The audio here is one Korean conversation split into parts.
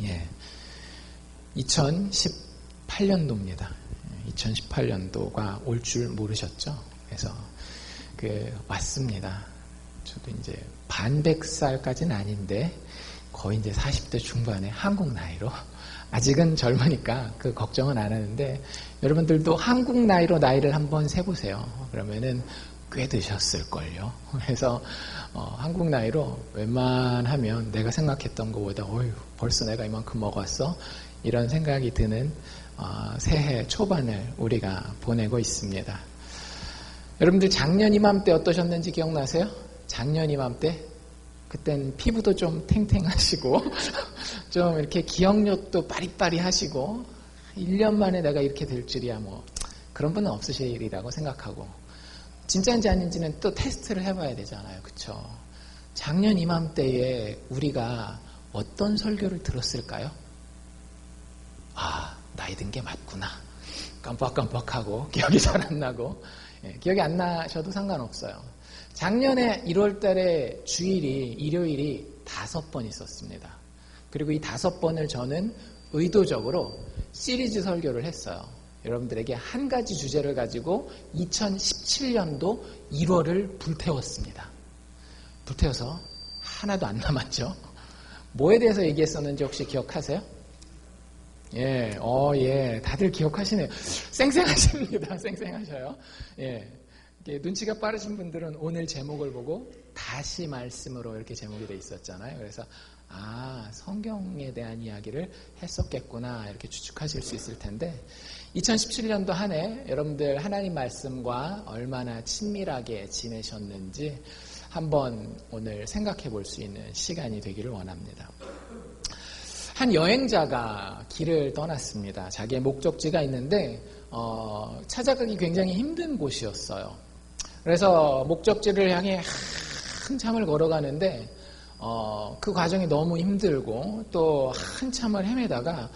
예, 2018년도입니다. 2018년도가 올 줄 모르셨죠? 그래서 왔습니다. 저도 이제 반백살까지는 아닌데 거의 이제 40대 중반에 한국 나이로, 아직은 젊으니까 그 걱정은 안 하는데, 여러분들도 한국 나이로 나이를 한번 세보세요. 그러면은 꽤 드셨을걸요. 그래서 한국 나이로 웬만하면 내가 생각했던 것보다 어휴, 벌써 내가 이만큼 먹었어? 이런 생각이 드는 새해 초반을 우리가 보내고 있습니다. 여러분들 작년 이맘때 어떠셨는지 기억나세요? 작년 이맘때? 그땐 피부도 좀 탱탱하시고 좀 이렇게 기억력도 빠리빠리하시고 1년 만에 내가 이렇게 될 줄이야 뭐 그런 분은 없으시리라고 생각하고, 진짜인지 아닌지는 또 테스트를 해봐야 되잖아요. 그쵸? 작년 이맘때에 우리가 어떤 설교를 들었을까요? 아, 나이 든 게 맞구나. 깜빡깜빡하고 기억이 잘 안 나고, 기억이 안 나셔도 상관없어요. 작년에 1월 달에 주일이, 일요일이 5번 있었습니다. 그리고 이 5번을 저는 의도적으로 시리즈 설교를 했어요. 여러분들에게 한 가지 주제를 가지고 2017년도 1월을 불태웠습니다. 불태워서 하나도 안 남았죠. 뭐에 대해서 얘기했었는지 혹시 기억하세요? 예, 다들 기억하시네요. 쌩쌩하십니다. 쌩쌩하셔요. 예. 눈치가 빠르신 분들은 오늘 제목을 보고 다시 말씀으로 이렇게 제목이 돼 있었잖아요. 그래서 성경에 대한 이야기를 했었겠구나 이렇게 추측하실 수 있을 텐데, 2017년도 한 해 여러분들 하나님 말씀과 얼마나 친밀하게 지내셨는지 한번 오늘 생각해 볼 수 있는 시간이 되기를 원합니다. 한 여행자가 길을 떠났습니다. 자기의 목적지가 있는데 찾아가기 굉장히 힘든 곳이었어요. 그래서 목적지를 향해 한참을 걸어가는데 그 과정이 너무 힘들고 또 한참을 헤매다가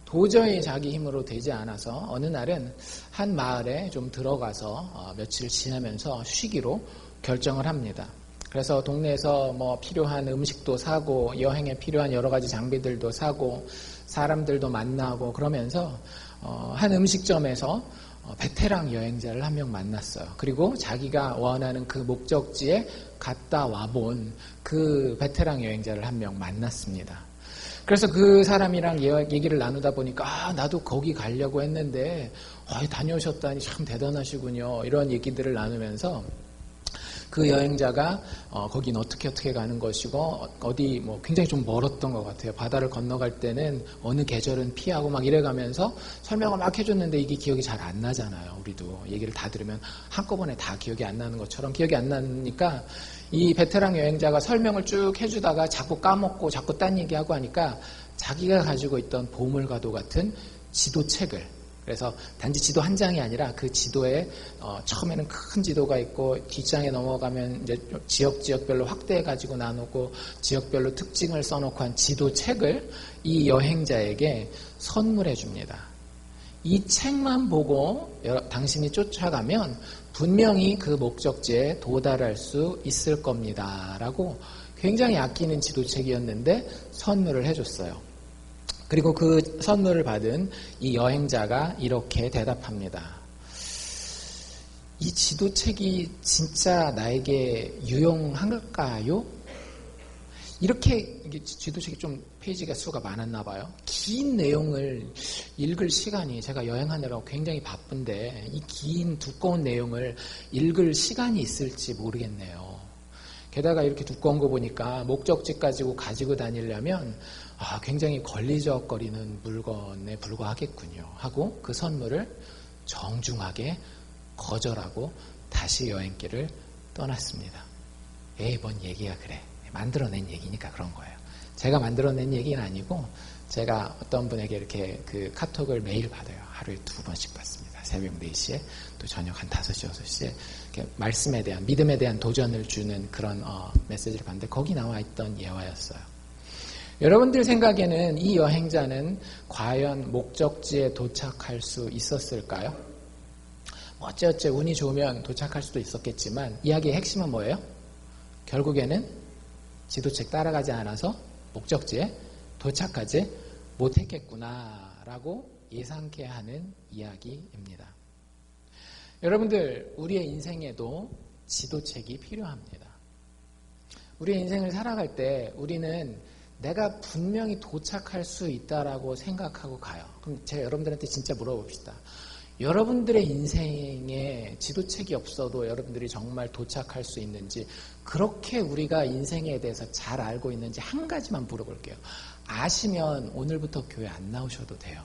도저히 자기 힘으로 되지 않아서 어느 날은 한 마을에 좀 들어가서 며칠 지내면서 쉬기로 결정을 합니다. 그래서 동네에서 뭐 필요한 음식도 사고 여행에 필요한 여러 가지 장비들도 사고 사람들도 만나고 그러면서 한 음식점에서 베테랑 여행자를 한 명 만났어요. 그리고 자기가 원하는 그 목적지에 갔다 와본 그 베테랑 여행자를 한 명 만났습니다. 그래서 그 사람이랑 얘기를 나누다 보니까 나도 거기 가려고 했는데 다녀오셨다니 참 대단하시군요. 이런 얘기들을 나누면서 그 여행자가 거긴 어떻게 가는 것이고 어디 뭐 굉장히 좀 멀었던 것 같아요. 바다를 건너갈 때는 어느 계절은 피하고 막 이래가면서 설명을 막 해줬는데 이게 기억이 잘 안 나잖아요. 우리도 얘기를 다 들으면 한꺼번에 다 기억이 안 나는 것처럼 기억이 안 나니까 이 베테랑 여행자가 설명을 쭉 해주다가 자꾸 까먹고 자꾸 딴 얘기하고 하니까 자기가 가지고 있던 보물과도 같은 지도책을, 그래서 단지 지도 한 장이 아니라 그 지도에 처음에는 큰 지도가 있고 뒷장에 넘어가면 이제 지역별로 확대해 가지고 나누고 지역별로 특징을 써놓고 한 지도책을 이 여행자에게 선물해 줍니다. 이 책만 보고 당신이 쫓아가면 분명히 그 목적지에 도달할 수 있을 겁니다. 라고 굉장히 아끼는 지도책이었는데 선물을 해줬어요. 그리고 그 선물을 받은 이 여행자가 이렇게 대답합니다. 이 지도책이 진짜 나에게 유용할까요? 이렇게 지도책이 좀 페이지가 수가 많았나 봐요. 긴 내용을 읽을 시간이, 제가 여행하느라고 굉장히 바쁜데 이 긴 두꺼운 내용을 읽을 시간이 있을지 모르겠네요. 게다가 이렇게 두꺼운 거 보니까 목적지까지 가지고 다니려면 굉장히 걸리적거리는 물건에 불과하겠군요 하고 그 선물을 정중하게 거절하고 다시 여행길을 떠났습니다. 뭔 얘기야 그래. 만들어낸 얘기니까 그런 거예요. 제가 만들어낸 얘기는 아니고 제가 어떤 분에게 이렇게 그 카톡을 매일 받아요. 하루에 2번씩 받습니다. 새벽 4시에 또 저녁 한 5시, 6시에 이렇게 말씀에 대한, 믿음에 대한 도전을 주는 그런 메시지를 받는데 거기 나와 있던 예화였어요. 여러분들 생각에는 이 여행자는 과연 목적지에 도착할 수 있었을까요? 어찌어찌 운이 좋으면 도착할 수도 있었겠지만 이야기의 핵심은 뭐예요? 결국에는 지도책 따라가지 않아서 목적지에 도착하지 못했겠구나라고 예상케 하는 이야기입니다. 여러분들, 우리의 인생에도 지도책이 필요합니다. 우리의 인생을 살아갈 때 우리는 내가 분명히 도착할 수 있다라고 생각하고 가요. 그럼 제가 여러분들한테 진짜 물어봅시다. 여러분들의 인생에 지도책이 없어도 여러분들이 정말 도착할 수 있는지, 그렇게 우리가 인생에 대해서 잘 알고 있는지 한 가지만 물어볼게요. 아시면 오늘부터 교회 안 나오셔도 돼요.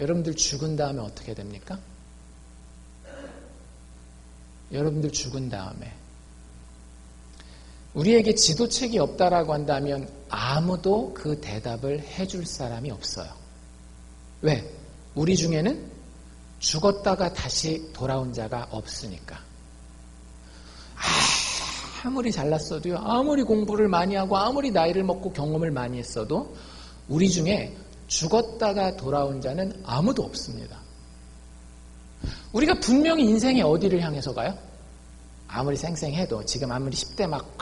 여러분들 죽은 다음에 어떻게 됩니까? 여러분들 죽은 다음에 우리에게 지도책이 없다라고 한다면 아무도 그 대답을 해줄 사람이 없어요. 왜? 우리 중에는 죽었다가 다시 돌아온 자가 없으니까. 아무리 잘났어도요, 아무리 공부를 많이 하고 아무리 나이를 먹고 경험을 많이 했어도 우리 중에 죽었다가 돌아온 자는 아무도 없습니다. 우리가 분명히 인생의 어디를 향해서 가요? 아무리 쌩쌩해도, 지금 아무리 10대 막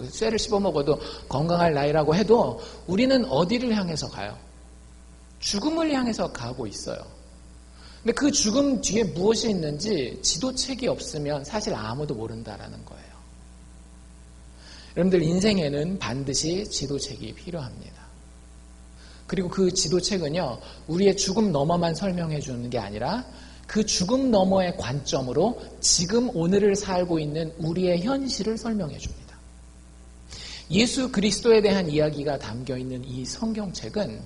쇠를 씹어먹어도 건강할 나이라고 해도 우리는 어디를 향해서 가요? 죽음을 향해서 가고 있어요. 근데 그 죽음 뒤에 무엇이 있는지 지도책이 없으면 사실 아무도 모른다라는 거예요. 여러분들, 인생에는 반드시 지도책이 필요합니다. 그리고 그 지도책은요, 우리의 죽음 너머만 설명해 주는 게 아니라 그 죽음 너머의 관점으로 지금 오늘을 살고 있는 우리의 현실을 설명해 줍니다. 예수 그리스도에 대한 이야기가 담겨있는 이 성경책은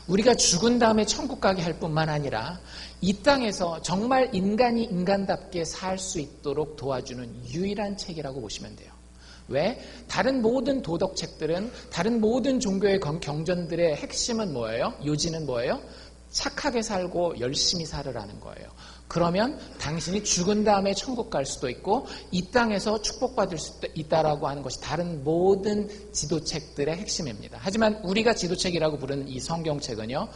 우리가 죽은 다음에 천국 가게 할 뿐만 아니라 이 땅에서 정말 인간이 인간답게 살 수 있도록 도와주는 유일한 책이라고 보시면 돼요. 왜? 다른 모든 도덕책들은, 다른 모든 종교의 경전들의 핵심은 뭐예요? 요지는 뭐예요? 착하게 살고 열심히 살으라는 거예요. 그러면 당신이 죽은 다음에 천국 갈 수도 있고 이 땅에서 축복받을 수도 있다라고 하는 것이 다른 모든 지도책들의 핵심입니다. 하지만 우리가 지도책이라고 부르는 이 성경책은요,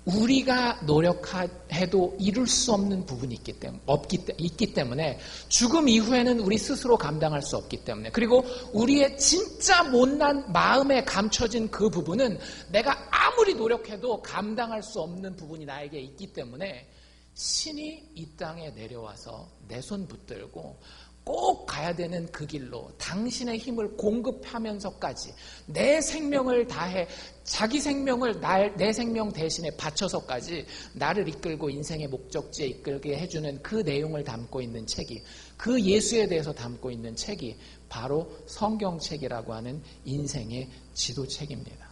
우리가 노력해도 이룰 수 없는 부분이 있기 때문에, 죽음 이후에는 우리 스스로 감당할 수 없기 때문에, 그리고 우리의 진짜 못난 마음에 감춰진 그 부분은 내가 아무리 노력해도 감당할 수 없는 부분이 나에게 있기 때문에 신이 이 땅에 내려와서 내 손 붙들고 꼭 가야 되는 그 길로 당신의 힘을 공급하면서까지 내 생명을 다해 자기 생명을 내 생명 대신에 바쳐서까지 나를 이끌고 인생의 목적지에 이끌게 해주는 그 내용을 담고 있는 책이, 그 예수에 대해서 담고 있는 책이 바로 성경책이라고 하는 인생의 지도책입니다.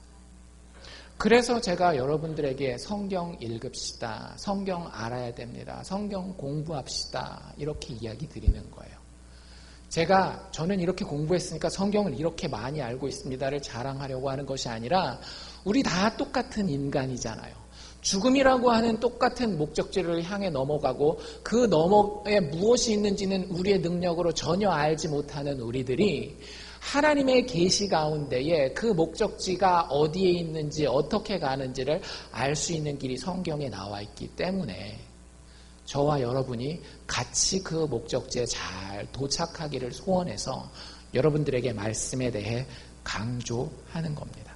그래서 제가 여러분들에게 성경 읽읍시다, 성경 알아야 됩니다, 성경 공부합시다 이렇게 이야기 드리는 거예요. 저는 이렇게 공부했으니까 성경을 이렇게 많이 알고 있습니다를 자랑하려고 하는 것이 아니라 우리 다 똑같은 인간이잖아요. 죽음이라고 하는 똑같은 목적지를 향해 넘어가고 그 너머에 무엇이 있는지는 우리의 능력으로 전혀 알지 못하는 우리들이 하나님의 계시 가운데에 그 목적지가 어디에 있는지 어떻게 가는지를 알 수 있는 길이 성경에 나와 있기 때문에 저와 여러분이 같이 그 목적지에 잘 도착하기를 소원해서 여러분들에게 말씀에 대해 강조하는 겁니다.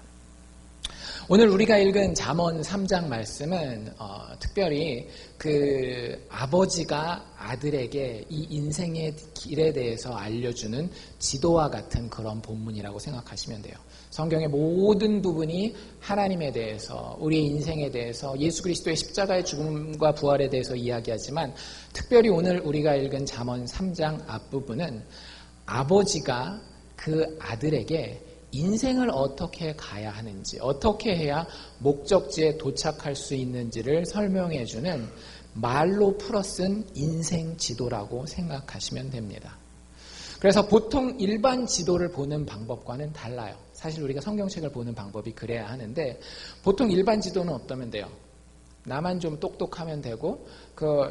오늘 우리가 읽은 잠언 3장 말씀은 특별히 그 아버지가 아들에게 이 인생의 길에 대해서 알려주는 지도와 같은 그런 본문이라고 생각하시면 돼요. 성경의 모든 부분이 하나님에 대해서, 우리의 인생에 대해서, 예수 그리스도의 십자가의 죽음과 부활에 대해서 이야기하지만 특별히 오늘 우리가 읽은 잠언 3장 앞부분은 아버지가 그 아들에게 인생을 어떻게 가야 하는지, 어떻게 해야 목적지에 도착할 수 있는지를 설명해주는 말로 풀어 쓴 인생 지도라고 생각하시면 됩니다. 그래서 보통 일반 지도를 보는 방법과는 달라요. 사실 우리가 성경책을 보는 방법이 그래야 하는데, 보통 일반 지도는 어떠면 돼요? 나만 좀 똑똑하면 되고,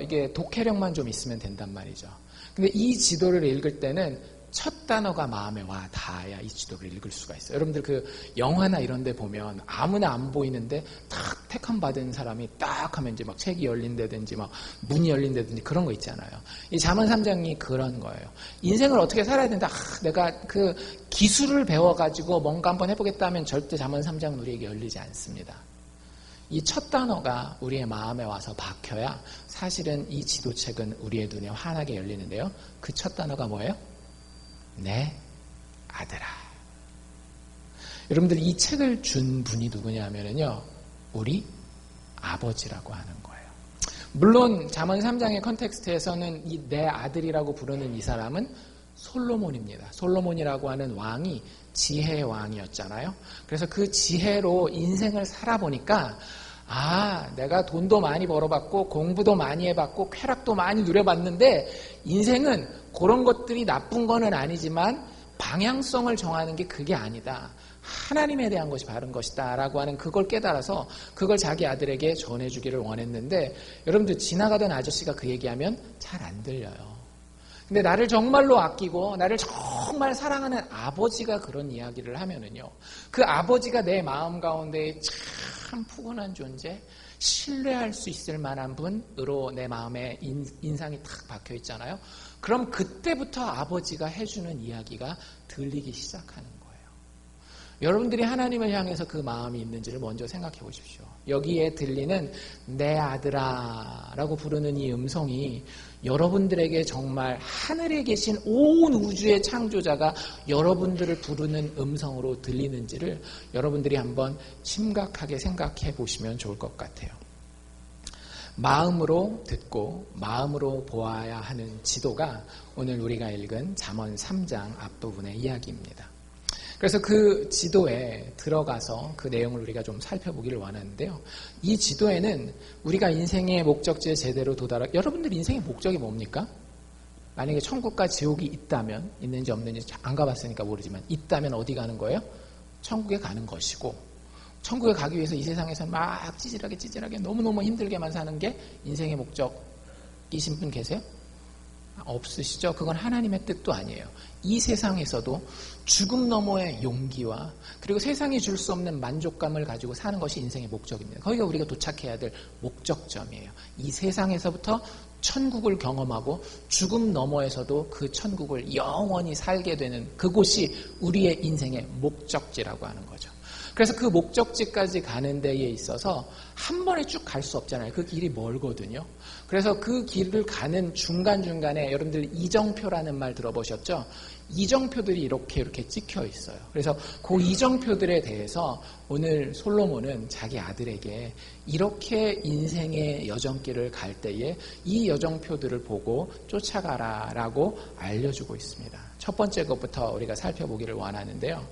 이게 독해력만 좀 있으면 된단 말이죠. 근데 이 지도를 읽을 때는 첫 단어가 마음에 와 닿아야 이 지도를 읽을 수가 있어요. 여러분들 그 영화나 이런 데 보면 아무나 안 보이는데 딱 택함 받은 사람이 딱 하면 이제 막 책이 열린다든지 막 문이 열린다든지 그런 거 있잖아요. 이 잠언 3장이 그런 거예요. 인생을 어떻게 살아야 된다. 내가 그 기술을 배워가지고 뭔가 한번 해보겠다 하면 절대 잠언 3장은 우리에게 열리지 않습니다. 이 첫 단어가 우리의 마음에 와서 박혀야 사실은 이 지도책은 우리의 눈에 환하게 열리는데요. 그 첫 단어가 뭐예요? 내 아들아. 여러분들 이 책을 준 분이 누구냐면요, 우리 아버지라고 하는 거예요. 물론 잠언 3장의 컨텍스트에서는 이 내 아들이라고 부르는 이 사람은 솔로몬입니다. 솔로몬이라고 하는 왕이 지혜의 왕이었잖아요. 그래서 그 지혜로 인생을 살아보니까 내가 돈도 많이 벌어봤고 공부도 많이 해봤고 쾌락도 많이 누려봤는데 인생은 그런 것들이 나쁜 거는 아니지만 방향성을 정하는 게 그게 아니다. 하나님에 대한 것이 바른 것이다 라고 하는 그걸 깨달아서 그걸 자기 아들에게 전해주기를 원했는데, 여러분들 지나가던 아저씨가 그 얘기하면 잘 안 들려요. 근데 나를 정말로 아끼고 나를 정말 사랑하는 아버지가 그런 이야기를 하면은요, 그 아버지가 내 마음 가운데 참 푸근한 존재, 신뢰할 수 있을 만한 분으로 내 마음에 인상이 탁 박혀 있잖아요. 그럼 그때부터 아버지가 해주는 이야기가 들리기 시작하는 거예요. 여러분들이 하나님을 향해서 그 마음이 있는지를 먼저 생각해 보십시오. 여기에 들리는 내 아들아 라고 부르는 이 음성이 여러분들에게 정말 하늘에 계신 온 우주의 창조자가 여러분들을 부르는 음성으로 들리는지를 여러분들이 한번 심각하게 생각해 보시면 좋을 것 같아요. 마음으로 듣고 마음으로 보아야 하는 지도가 오늘 우리가 읽은 잠언 3장 앞부분의 이야기입니다. 그래서 그 지도에 들어가서 그 내용을 우리가 좀 살펴보기를 원하는데요. 이 지도에는 우리가 인생의 목적지에 제대로 여러분들 인생의 목적이 뭡니까? 만약에 천국과 지옥이 있다면, 있는지 없는지 안 가봤으니까 모르지만 있다면 어디 가는 거예요? 천국에 가는 것이고, 천국에 가기 위해서 이 세상에서 막 찌질하게 너무너무 힘들게만 사는 게 인생의 목적이신 분 계세요? 없으시죠? 그건 하나님의 뜻도 아니에요. 이 세상에서도 죽음 너머의 용기와 그리고 세상이 줄 수 없는 만족감을 가지고 사는 것이 인생의 목적입니다. 거기가 우리가 도착해야 될 목적점이에요. 이 세상에서부터 천국을 경험하고 죽음 너머에서도 그 천국을 영원히 살게 되는 그곳이 우리의 인생의 목적지라고 하는 거죠. 그래서 그 목적지까지 가는 데에 있어서 한 번에 쭉 갈 수 없잖아요. 그 길이 멀거든요. 그래서 그 길을 가는 중간중간에 여러분들 이정표라는 말 들어보셨죠? 이정표들이 이렇게 찍혀 있어요. 그래서 그 이정표들에 대해서 오늘 솔로몬은 자기 아들에게 이렇게 인생의 여정길을 갈 때에 이 여정표들을 보고 쫓아가라라고 알려주고 있습니다. 첫 번째 것부터 우리가 살펴보기를 원하는데요.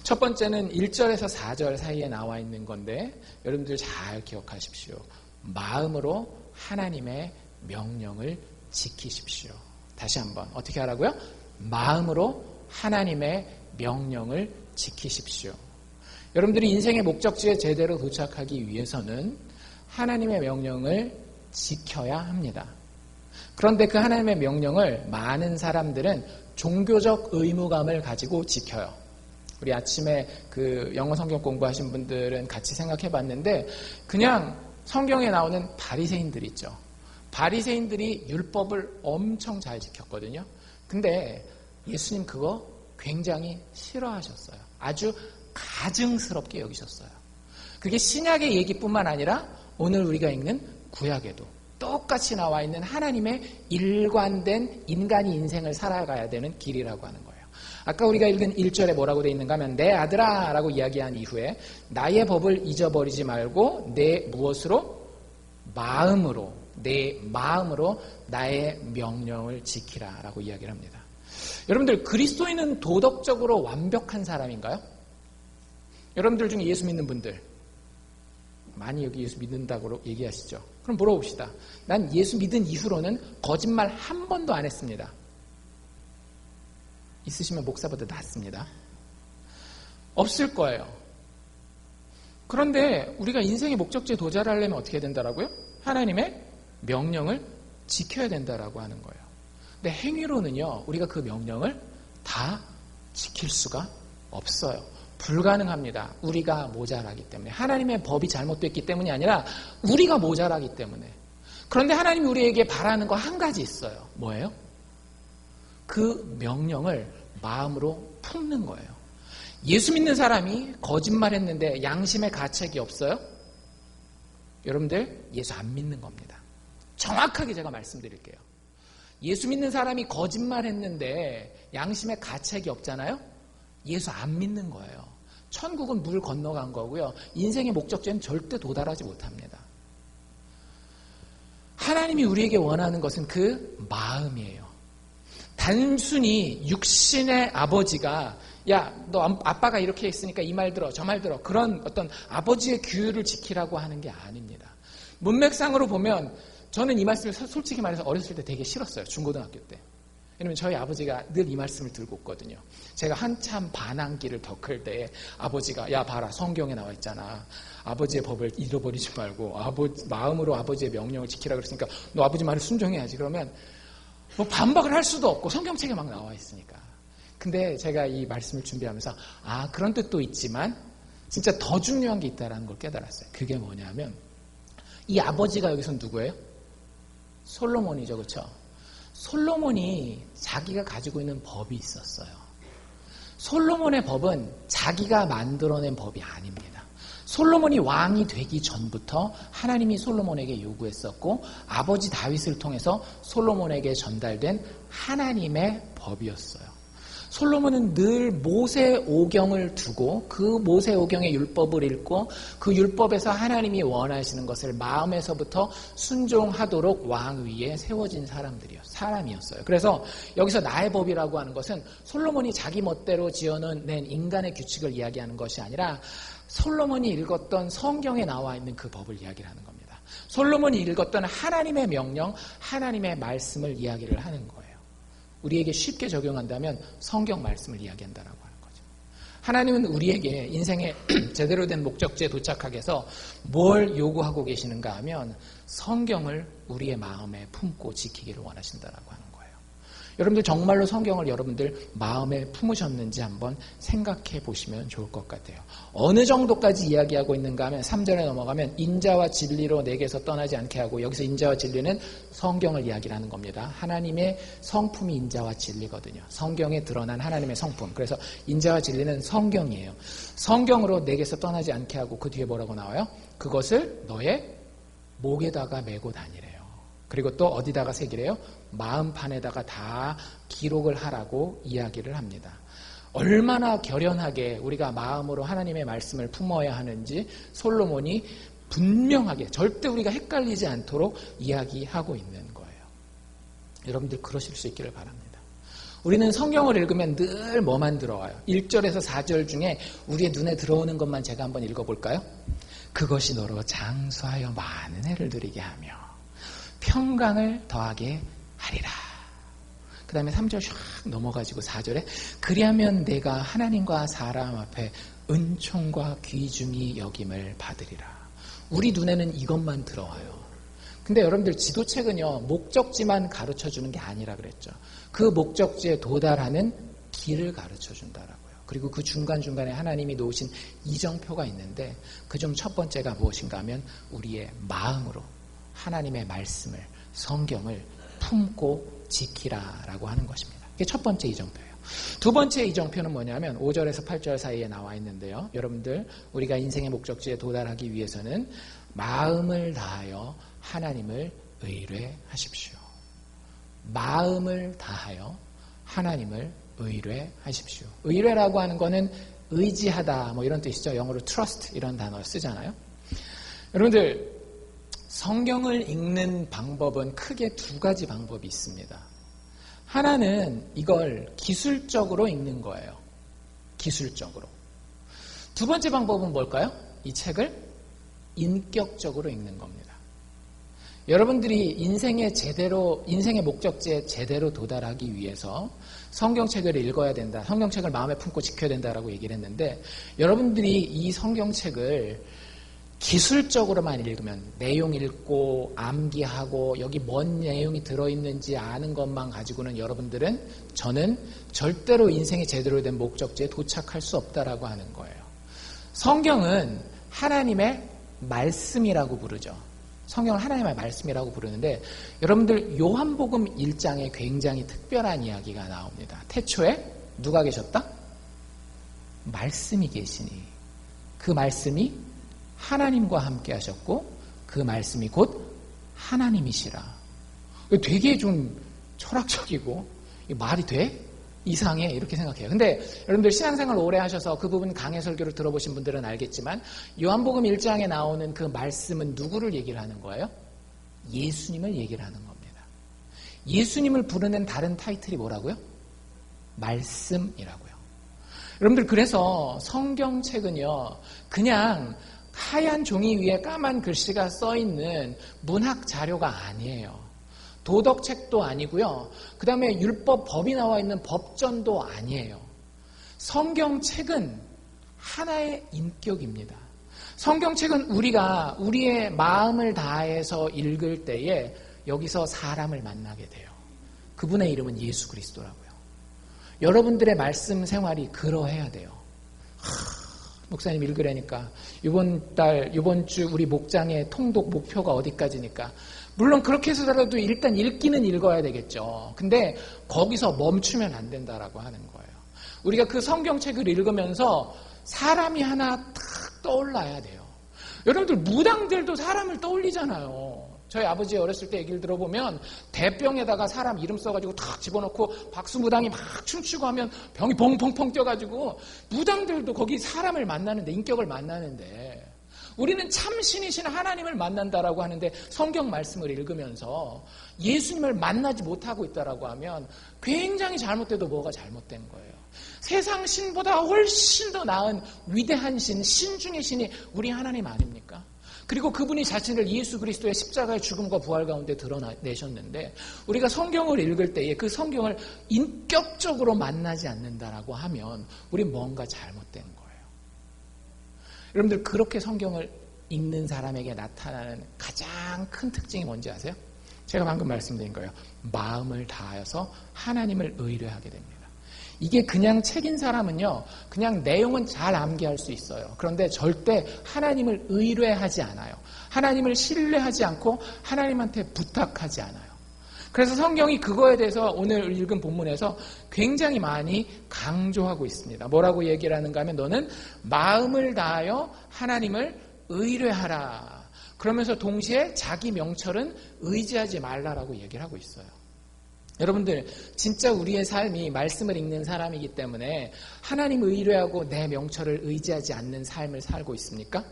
첫 번째는 1절에서 4절 사이에 나와 있는 건데 여러분들 잘 기억하십시오. 마음으로 하나님의 명령을 지키십시오. 다시 한번 어떻게 하라고요? 마음으로 하나님의 명령을 지키십시오. 여러분들이 인생의 목적지에 제대로 도착하기 위해서는 하나님의 명령을 지켜야 합니다. 그런데 그 하나님의 명령을 많은 사람들은 종교적 의무감을 가지고 지켜요. 우리 아침에 그 영어 성경 공부하신 분들은 같이 생각해 봤는데 그냥 성경에 나오는 바리새인들 있죠. 바리새인들이 율법을 엄청 잘 지켰거든요. 근데 예수님 그거 굉장히 싫어하셨어요. 아주 가증스럽게 여기셨어요. 그게 신약의 얘기뿐만 아니라 오늘 우리가 읽는 구약에도 똑같이 나와 있는 하나님의 일관된 인간이 인생을 살아가야 되는 길이라고 하는 거예요. 아까 우리가 읽은 1절에 뭐라고 되어 있는가 하면 내 아들아 라고 이야기한 이후에 나의 법을 잊어버리지 말고 내 무엇으로? 마음으로, 내 마음으로 나의 명령을 지키라 라고 이야기를 합니다. 여러분들 그리스도인은 도덕적으로 완벽한 사람인가요? 여러분들 중에 예수 믿는 분들 많이 여기 예수 믿는다고 얘기하시죠. 그럼 물어봅시다. 난 예수 믿은 이후로는 거짓말 한 번도 안 했습니다. 있으시면 목사보다 낫습니다. 없을 거예요. 그런데 우리가 인생의 목적지에 도달하려면 어떻게 된다라고요? 하나님의 명령을 지켜야 된다라고 하는 거예요. 근데 행위로는요, 우리가 그 명령을 다 지킬 수가 없어요. 불가능합니다. 우리가 모자라기 때문에. 하나님의 법이 잘못됐기 때문이 아니라 우리가 모자라기 때문에. 그런데 하나님이 우리에게 바라는 거 한 가지 있어요. 뭐예요? 그 명령을 마음으로 품는 거예요. 예수 믿는 사람이 거짓말했는데 양심의 가책이 없어요? 여러분들 예수 안 믿는 겁니다. 정확하게 제가 말씀드릴게요. 예수 믿는 사람이 거짓말했는데 양심의 가책이 없잖아요? 예수 안 믿는 거예요. 천국은 물 건너간 거고요. 인생의 목적지는 절대 도달하지 못합니다. 하나님이 우리에게 원하는 것은 그 마음이에요. 단순히 육신의 아버지가 야, 너 아빠가 이렇게 했으니까 이 말 들어, 저 말 들어. 그런 어떤 아버지의 규율을 지키라고 하는 게 아닙니다. 문맥상으로 보면 저는 이 말씀을 솔직히 말해서 어렸을 때 되게 싫었어요. 중고등학교 때. 왜냐면 저희 아버지가 늘 이 말씀을 들고 있거든요. 제가 한참 반항기를 겪을 때에 아버지가 야 봐라 성경에 나와 있잖아. 아버지의 법을 잃어버리지 말고 마음으로 아버지의 명령을 지키라 그랬으니까 너 아버지 말을 순종해야지. 그러면 뭐 반박을 할 수도 없고 성경책에 막 나와 있으니까. 근데 제가 이 말씀을 준비하면서 그런 뜻도 있지만 진짜 더 중요한 게 있다는 걸 깨달았어요. 그게 뭐냐면 이 아버지가 여기서 누구예요? 솔로몬이죠. 그렇죠? 솔로몬이 자기가 가지고 있는 법이 있었어요. 솔로몬의 법은 자기가 만들어낸 법이 아닙니다. 솔로몬이 왕이 되기 전부터 하나님이 솔로몬에게 요구했었고 아버지 다윗을 통해서 솔로몬에게 전달된 하나님의 법이었어요. 솔로몬은 늘 모세오경을 두고 그 모세오경의 율법을 읽고 그 율법에서 하나님이 원하시는 것을 마음에서부터 순종하도록 왕 위에 세워진 사람이었어요. 그래서 여기서 나의 법이라고 하는 것은 솔로몬이 자기 멋대로 지어낸 인간의 규칙을 이야기하는 것이 아니라 솔로몬이 읽었던 성경에 나와 있는 그 법을 이야기를 하는 겁니다. 솔로몬이 읽었던 하나님의 명령, 하나님의 말씀을 이야기를 하는 거예요. 우리에게 쉽게 적용한다면 성경 말씀을 이야기한다라고 하는 거죠. 하나님은 우리에게 인생의 제대로 된 목적지에 도착하게 해서 뭘 요구하고 계시는가 하면 성경을 우리의 마음에 품고 지키기를 원하신다라고 하는 거예요. 여러분들 정말로 성경을 여러분들 마음에 품으셨는지 한번 생각해 보시면 좋을 것 같아요. 어느 정도까지 이야기하고 있는가 하면 3절에 넘어가면 인자와 진리로 내게서 떠나지 않게 하고, 여기서 인자와 진리는 성경을 이야기를 하는 겁니다. 하나님의 성품이 인자와 진리거든요. 성경에 드러난 하나님의 성품. 그래서 인자와 진리는 성경이에요. 성경으로 내게서 떠나지 않게 하고, 그 뒤에 뭐라고 나와요? 그것을 너의 목에다가 메고 다니래요. 그리고 또 어디다가 새기래요? 마음판에다가 다 기록을 하라고 이야기를 합니다. 얼마나 결연하게 우리가 마음으로 하나님의 말씀을 품어야 하는지 솔로몬이 분명하게 절대 우리가 헷갈리지 않도록 이야기하고 있는 거예요. 여러분들 그러실 수 있기를 바랍니다. 우리는 성경을 읽으면 늘 뭐만 들어와요? 1절에서 4절 중에 우리의 눈에 들어오는 것만 제가 한번 읽어볼까요? 그것이 너로 장수하여 많은 해를 누리게 하며 평강을 더하게 하리라. 그 다음에 3절 샥 넘어가지고 4절에 그리하면 내가 하나님과 사람 앞에 은총과 귀중히 여김을 받으리라. 우리 눈에는 이것만 들어와요. 근데 여러분들 지도책은요, 목적지만 가르쳐주는 게 아니라 그랬죠. 그 목적지에 도달하는 길을 가르쳐준다라고요. 그리고 그 중간중간에 하나님이 놓으신 이정표가 있는데 그중 첫 번째가 무엇인가 하면 우리의 마음으로 하나님의 말씀을, 성경을 품고 지키라라고 하는 것입니다. 이게 첫 번째 이정표예요. 두 번째 이정표는 뭐냐면 5절에서 8절 사이에 나와 있는데요. 여러분들 우리가 인생의 목적지에 도달하기 위해서는 마음을 다하여 하나님을 의뢰하십시오. 마음을 다하여 하나님을 의뢰하십시오. 의뢰라고 하는 거는 의지하다 뭐 이런 뜻이죠. 영어로 trust 이런 단어를 쓰잖아요. 여러분들 성경을 읽는 방법은 크게 두 가지 방법이 있습니다. 하나는 이걸 기술적으로 읽는 거예요. 기술적으로. 두 번째 방법은 뭘까요? 이 책을 인격적으로 읽는 겁니다. 여러분들이 인생의 목적지에 제대로 도달하기 위해서 성경책을 읽어야 된다. 성경책을 마음에 품고 지켜야 된다라고 얘기를 했는데 여러분들이 이 성경책을 기술적으로만 읽으면 내용 읽고 암기하고 여기 뭔 내용이 들어있는지 아는 것만 가지고는 저는 절대로 인생이 제대로 된 목적지에 도착할 수 없다라고 하는 거예요. 성경은 하나님의 말씀이라고 부르죠. 성경을 하나님의 말씀이라고 부르는데 여러분들 요한복음 1장에 굉장히 특별한 이야기가 나옵니다. 태초에 누가 계셨다? 말씀이 계시니 그 말씀이 하나님과 함께 하셨고 그 말씀이 곧 하나님이시라. 되게 좀 철학적이고 말이 돼? 이상해 이렇게 생각해요. 근데 여러분들 신앙생활 오래 하셔서 그 부분 강해 설교를 들어보신 분들은 알겠지만 요한복음 1장에 나오는 그 말씀은 누구를 얘기를 하는 거예요? 예수님을 얘기를 하는 겁니다. 예수님을 부르는 다른 타이틀이 뭐라고요? 말씀이라고요. 여러분들 그래서 성경책은요 그냥 하얀 종이 위에 까만 글씨가 써있는 문학 자료가 아니에요. 도덕책도 아니고요. 그 다음에 율법 법이 나와 있는 법전도 아니에요. 성경책은 하나의 인격입니다. 성경책은 우리가 우리의 마음을 다해서 읽을 때에 여기서 사람을 만나게 돼요. 그분의 이름은 예수 그리스도라고요. 여러분들의 말씀 생활이 그러해야 돼요. 목사님 읽으라니까 이번 주 우리 목장의 통독 목표가 어디까지니까 물론 그렇게 해서라도 일단 읽기는 읽어야 되겠죠. 근데 거기서 멈추면 안 된다라고 하는 거예요. 우리가 그 성경책을 읽으면서 사람이 하나 탁 떠올라야 돼요. 여러분들 무당들도 사람을 떠올리잖아요. 저희 아버지 어렸을 때 얘기를 들어보면 대병에다가 사람 이름 써가지고 탁 집어넣고 박수무당이 막 춤추고 하면 병이 펑펑펑 뛰어가지고 무당들도 거기 사람을 만나는데 인격을 만나는데 우리는 참 신이신 하나님을 만난다라고 하는데 성경 말씀을 읽으면서 예수님을 만나지 못하고 있다라고 하면 굉장히 잘못돼도 뭐가 잘못된 거예요. 세상 신보다 훨씬 더 나은 위대한 신 중의 신이 우리 하나님 아닙니까? 그리고 그분이 자신을 예수 그리스도의 십자가의 죽음과 부활 가운데 드러내셨는데 우리가 성경을 읽을 때에 그 성경을 인격적으로 만나지 않는다라고 하면 우리 뭔가 잘못된 거예요. 여러분들 그렇게 성경을 읽는 사람에게 나타나는 가장 큰 특징이 뭔지 아세요? 제가 방금 말씀드린 거예요. 마음을 다하여서 하나님을 의뢰하게 됩니다. 이게 그냥 책인 사람은요, 그냥 내용은 잘 암기할 수 있어요. 그런데 절대 하나님을 의뢰하지 않아요. 하나님을 신뢰하지 않고 하나님한테 부탁하지 않아요. 그래서 성경이 그거에 대해서 오늘 읽은 본문에서 굉장히 많이 강조하고 있습니다. 뭐라고 얘기를 하는가 하면 너는 마음을 다하여 하나님을 의뢰하라. 그러면서 동시에 자기 명철은 의지하지 말라라고 얘기를 하고 있어요. 여러분들 진짜 우리의 삶이 말씀을 읽는 사람이기 때문에 하나님 의뢰하고 내 명철을 의지하지 않는 삶을 살고 있습니까?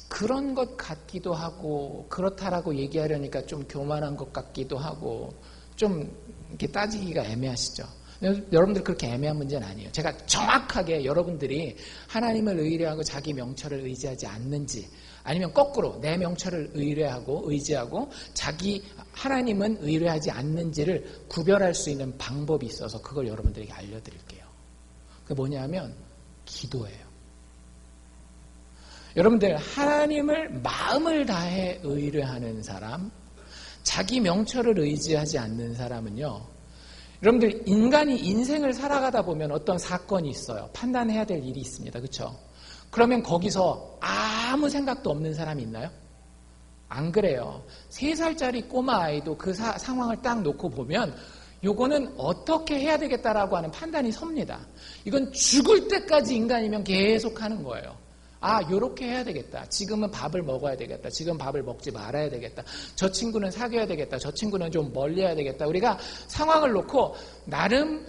그런 것 같기도 하고 그렇다라고 얘기하려니까 좀 교만한 것 같기도 하고 좀 이렇게 따지기가 애매하시죠. 여러분들 그렇게 애매한 문제는 아니에요. 제가 정확하게 여러분들이 하나님을 의뢰하고 자기 명철을 의지하지 않는지 아니면 거꾸로 내 명철을 의지하고 자기 하나님은 의뢰하지 않는지를 구별할 수 있는 방법이 있어서 그걸 여러분들에게 알려드릴게요. 그게 뭐냐면 기도예요. 여러분들 하나님을 마음을 다해 의뢰하는 사람, 자기 명철을 의지하지 않는 사람은요. 여러분들 인간이 인생을 살아가다 보면 어떤 사건이 있어요. 판단해야 될 일이 있습니다. 그렇죠? 그러면 거기서 아무 생각도 없는 사람이 있나요? 안 그래요. 3살짜리 꼬마 아이도 그 상황을 딱 놓고 보면 요거는 어떻게 해야 되겠다라고 하는 판단이 섭니다. 이건 죽을 때까지 인간이면 계속 하는 거예요. 아, 요렇게 해야 되겠다. 지금은 밥을 먹어야 되겠다. 지금 밥을 먹지 말아야 되겠다. 저 친구는 사귀어야 되겠다. 저 친구는 좀 멀리 해야 되겠다. 우리가 상황을 놓고 나름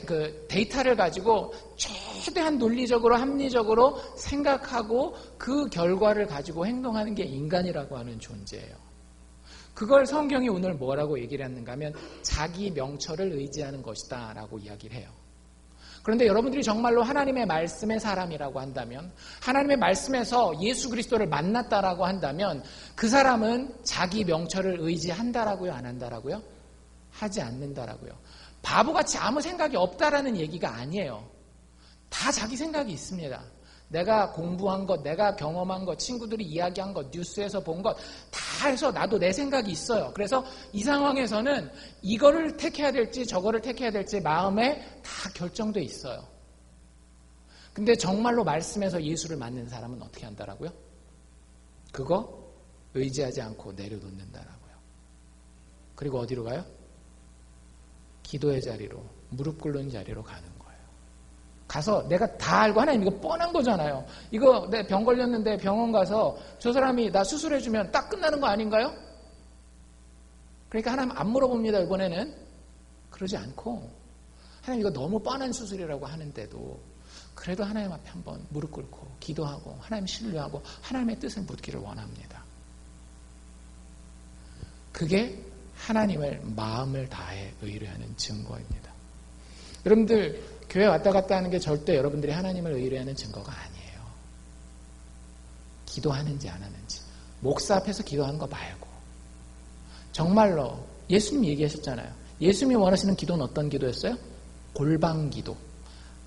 그 데이터를 가지고 최대한 논리적으로 합리적으로 생각하고 그 결과를 가지고 행동하는 게 인간이라고 하는 존재예요. 그걸 성경이 오늘 뭐라고 얘기를 했는가 하면 자기 명철을 의지하는 것이다 라고 이야기를 해요. 그런데 여러분들이 정말로 하나님의 말씀의 사람이라고 한다면 하나님의 말씀에서 예수 그리스도를 만났다라고 한다면 그 사람은 자기 명철을 의지한다라고요? 안 한다라고요? 하지 않는다라고요. 바보같이 아무 생각이 없다라는 얘기가 아니에요. 다 자기 생각이 있습니다. 내가 공부한 것, 내가 경험한 것, 친구들이 이야기한 것, 뉴스에서 본 것 다 해서 나도 내 생각이 있어요. 그래서 이 상황에서는 이거를 택해야 될지 저거를 택해야 될지 마음에 다 결정돼 있어요. 근데 정말로 말씀에서 예수를 만난 사람은 어떻게 한다라고요? 그거 의지하지 않고 내려놓는다라고요. 그리고 어디로 가요? 기도의 자리로, 무릎 꿇는 자리로 가는 거예요. 가서 내가 다 알고, 하나님 이거 뻔한 거잖아요. 이거 내 병 걸렸는데 병원 가서 저 사람이 나 수술해주면 딱 끝나는 거 아닌가요? 그러니까 하나님 안 물어봅니다. 이번에는 그러지 않고, 하나님 이거 너무 뻔한 수술이라고 하는데도 그래도 하나님 앞에 한번 무릎 꿇고 기도하고 하나님 신뢰하고 하나님의 뜻을 묻기를 원합니다. 그게 하나님을 마음을 다해 의뢰하는 증거입니다. 여러분들 교회 왔다 갔다 하는 게 절대 여러분들이 하나님을 의뢰하는 증거가 아니에요. 기도하는지 안 하는지, 목사 앞에서 기도하는 거 말고 정말로 예수님 얘기하셨잖아요. 예수님이 원하시는 기도는 어떤 기도였어요? 골방기도.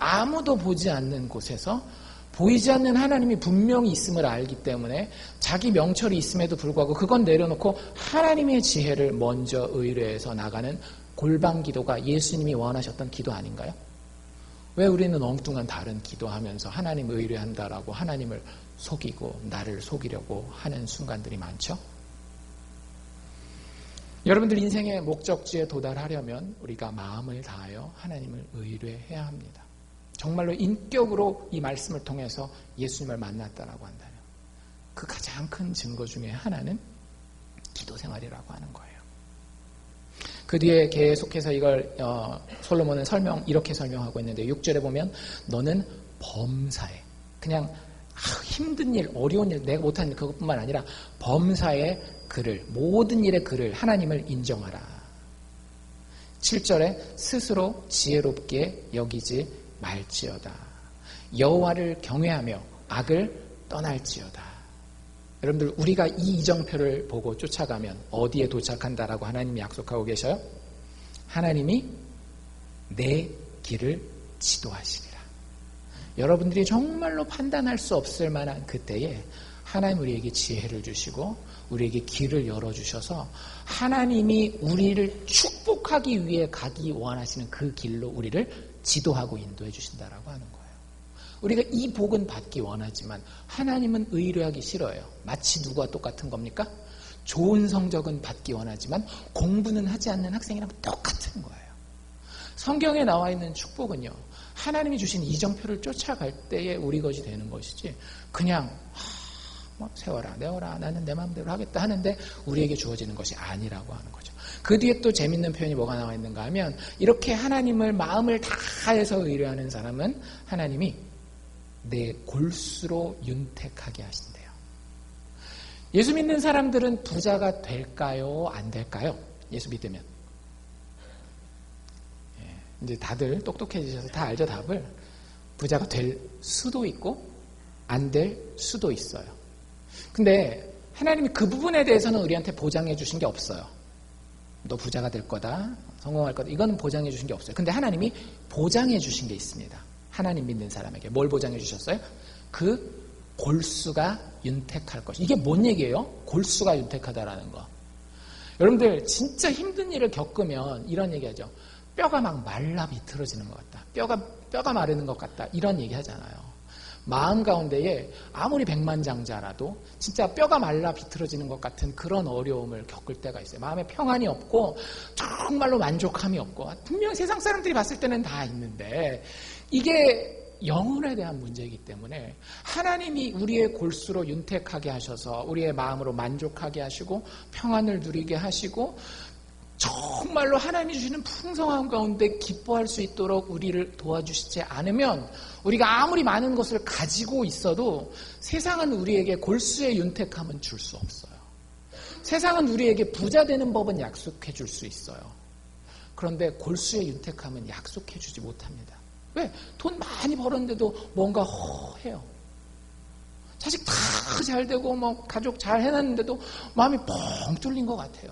아무도 보지 않는 곳에서 보이지 않는 하나님이 분명히 있음을 알기 때문에 자기 명철이 있음에도 불구하고 그건 내려놓고 하나님의 지혜를 먼저 의뢰해서 나가는 골방기도가 예수님이 원하셨던 기도 아닌가요? 왜 우리는 엉뚱한 다른 기도하면서 하나님 의뢰한다라고 하나님을 속이고 나를 속이려고 하는 순간들이 많죠? 여러분들 인생의 목적지에 도달하려면 우리가 마음을 다하여 하나님을 의뢰해야 합니다. 정말로 인격으로 이 말씀을 통해서 예수님을 만났다라고 한다면 그 가장 큰 증거 중에 하나는 기도 생활이라고 하는 거예요. 그 뒤에 계속해서 이걸 솔로몬은 이렇게 설명하고 있는데 6절에 보면 너는 범사에, 그냥 힘든 일, 어려운 일, 내가 못하는 일 그것뿐만 아니라 범사에 그를, 모든 일의 그를, 하나님을 인정하라. 7절에 스스로 지혜롭게 여기지 말지어다. 여호와를 경외하며 악을 떠날지어다. 여러분들 우리가 이 이정표를 보고 쫓아가면 어디에 도착한다라고 하나님이 약속하고 계셔요? 하나님이 내 길을 지도하시리라. 여러분들이 정말로 판단할 수 없을 만한 그때에 하나님 우리에게 지혜를 주시고 우리에게 길을 열어주셔서 하나님이 우리를 축복하기 위해 가기 원하시는 그 길로 우리를 지도하고 인도해 주신다라고 하는 거예요. 우리가 이 복은 받기 원하지만 하나님은 의뢰하기 싫어요. 마치 누구와 똑같은 겁니까? 좋은 성적은 받기 원하지만 공부는 하지 않는 학생이랑 똑같은 거예요. 성경에 나와 있는 축복은요, 하나님이 주신 이정표를 쫓아갈 때에 우리 것이 되는 것이지 그냥 세워라 내워라 나는 내 마음대로 하겠다 하는데 우리에게 주어지는 것이 아니라고 하는 거죠. 그 뒤에 또 재밌는 표현이 뭐가 나와 있는가 하면 이렇게 하나님을 마음을 다해서 의뢰하는 사람은 하나님이 내 골수로 윤택하게 하신대요. 예수 믿는 사람들은 부자가 될까요? 안 될까요? 예수 믿으면. 이제 다들 똑똑해지셔서 다 알죠, 답을. 부자가 될 수도 있고 안 될 수도 있어요. 근데 하나님이 그 부분에 대해서는 우리한테 보장해 주신 게 없어요. 너 부자가 될 거다, 성공할 거다, 이건 보장해 주신 게 없어요. 근데 하나님이 보장해 주신 게 있습니다. 하나님 믿는 사람에게 뭘 보장해 주셨어요? 그 골수가 윤택할 것. 이게 뭔 얘기예요? 골수가 윤택하다라는 거. 여러분들 진짜 힘든 일을 겪으면 이런 얘기하죠. 뼈가 막 말라 비틀어지는 것 같다. 뼈가 마르는 것 같다. 이런 얘기 하잖아요. 마음 가운데에 아무리 백만장자라도 진짜 뼈가 말라 비틀어지는 것 같은 그런 어려움을 겪을 때가 있어요. 마음에 평안이 없고 정말로 만족함이 없고 분명 세상 사람들이 봤을 때는 다 있는데 이게 영혼에 대한 문제이기 때문에 하나님이 우리의 골수로 윤택하게 하셔서 우리의 마음으로 만족하게 하시고 평안을 누리게 하시고 정말로 하나님이 주시는 풍성함 가운데 기뻐할 수 있도록 우리를 도와주시지 않으면 우리가 아무리 많은 것을 가지고 있어도 세상은 우리에게 골수의 윤택함은 줄 수 없어요. 세상은 우리에게 부자 되는 법은 약속해 줄 수 있어요. 그런데 골수의 윤택함은 약속해 주지 못합니다. 왜? 돈 많이 벌었는데도 뭔가 허해요. 자식 다 잘 되고 가족 잘 해놨는데도 마음이 뻥 뚫린 것 같아요.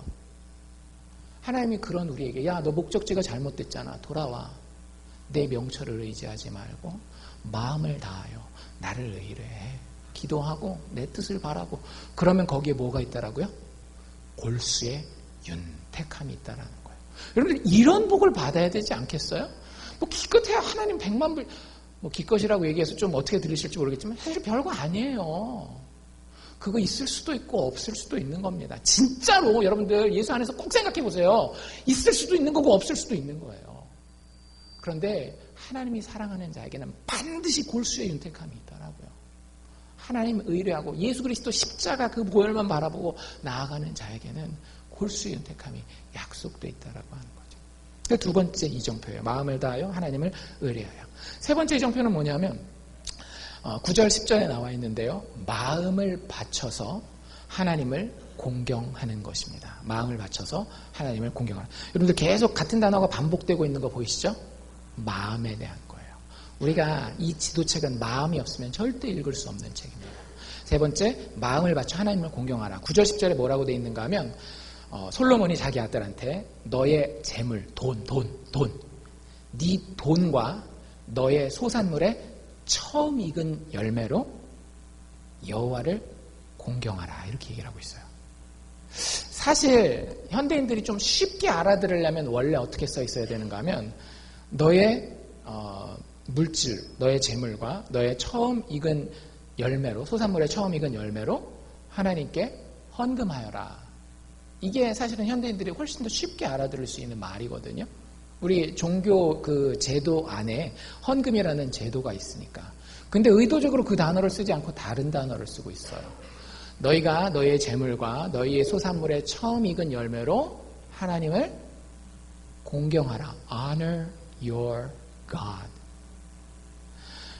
하나님이 그런 우리에게 야, 너 목적지가 잘못됐잖아. 돌아와. 내 명철을 의지하지 말고 마음을 다하여 나를 의뢰해 기도하고 내 뜻을 바라고 그러면 거기에 뭐가 있다라고요? 골수의 윤택함이 있다라는 거예요. 여러분들 이런 복을 받아야 되지 않겠어요? 뭐 기껏해야 하나님 100만 불 뭐 기껏이라고 얘기해서 좀 어떻게 들으실지 모르겠지만 사실 별거 아니에요. 그거 있을 수도 있고 없을 수도 있는 겁니다. 진짜로 여러분들 예수 안에서 꼭 생각해 보세요. 있을 수도 있는 거고 없을 수도 있는 거예요. 그런데 하나님이 사랑하는 자에게는 반드시 골수의 윤택함이 있더라고요. 하나님 의뢰하고 예수 그리스도 십자가 그 보혈만 바라보고 나아가는 자에게는 골수의 윤택함이 약속되어 있다라고 하는 거죠. 그 두 번째 이정표예요. 마음을 다하여 하나님을 의뢰하여. 세 번째 이정표는 뭐냐면 9절 10절에 나와 있는데요. 마음을 바쳐서 하나님을 공경하는 것입니다. 마음을 바쳐서 하나님을 공경하는. 여러분들 계속 같은 단어가 반복되고 있는 거 보이시죠? 마음에 대한 거예요. 우리가 이 지도책은 마음이 없으면 절대 읽을 수 없는 책입니다. 세 번째, 마음을 바쳐 하나님을 공경하라. 9절 10절에 뭐라고 되어 있는가 하면 솔로몬이 자기 아들한테 너의 재물, 돈, 네 돈과 너의 소산물에 처음 익은 열매로 여호와를 공경하라 이렇게 얘기를 하고 있어요. 사실 현대인들이 좀 쉽게 알아들으려면 원래 어떻게 써 있어야 되는가 하면 너의 물질, 너의 재물과 너의 처음 익은 열매로 소산물의 처음 익은 열매로 하나님께 헌금하여라. 이게 사실은 현대인들이 훨씬 더 쉽게 알아들을 수 있는 말이거든요. 우리 종교 그 제도 안에 헌금이라는 제도가 있으니까. 근데 의도적으로 그 단어를 쓰지 않고 다른 단어를 쓰고 있어요. 너희가 너희의 재물과 너희의 소산물의 처음 익은 열매로 하나님을 공경하라. Honor your God.